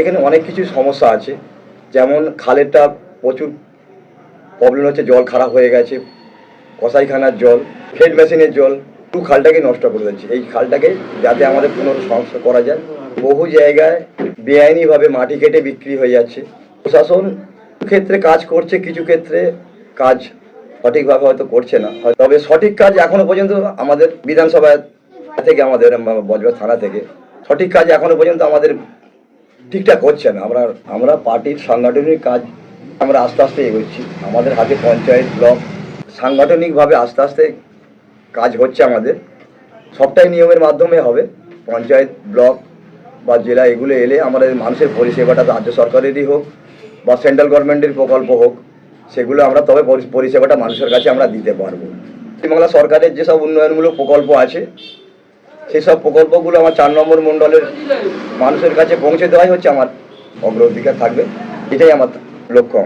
এখানে অনেক কিছু সমস্যা আছে, যেমন খালেরটা প্রচুর প্রবলেম হচ্ছে, জল খারাপ হয়ে গেছে, কসাইখানার জল, ফেড মেশিনের জল, পুরো খালটাকে নষ্ট করে দিচ্ছে। এই খালটাকে যাতে আমাদের পুনঃসংস্কার করা যায়। বহু জায়গায় বেআইনিভাবে মাটি কেটে বিক্রি হয়ে যাচ্ছে। প্রশাসন ক্ষেত্রে কাজ করছে, কিছু ক্ষেত্রে কাজ সঠিকভাবে হয়তো করছে না। তবে সঠিক কাজ এখনো পর্যন্ত আমাদের বিধানসভা থেকে, আমাদের বজবজ থানা থেকে সঠিক কাজ এখনো পর্যন্ত আমাদের ঠিকঠাক হচ্ছে না। আমরা পার্টির সাংগঠনিক কাজ আমরা আস্তে আস্তে এগোচ্ছি। আমাদের হাতে পঞ্চায়েত, ব্লক, সাংগঠনিকভাবে আস্তে আস্তে কাজ হচ্ছে। আমাদের সবটাই নিয়মের মাধ্যমে হবে। পঞ্চায়েত, ব্লক বা জেলা এগুলো এলে আমাদের মানুষের পরিষেবাটা রাজ্য সরকারেরই হোক বা সেন্ট্রাল গভর্নমেন্টের প্রকল্প হোক, সেগুলো আমরা তবে পরিষেবাটা মানুষের কাছে আমরা দিতে পারবো। পশ্চিমবাংলা সরকারের যেসব উন্নয়নমূলক প্রকল্প আছে, সেই সব প্রকল্পগুলো আমার 4 নম্বর মণ্ডলের মানুষের কাছে পৌঁছে দেওয়াই হচ্ছে আমার অগ্রাধিকার থাকবে। এটাই আমার লক্ষ্য।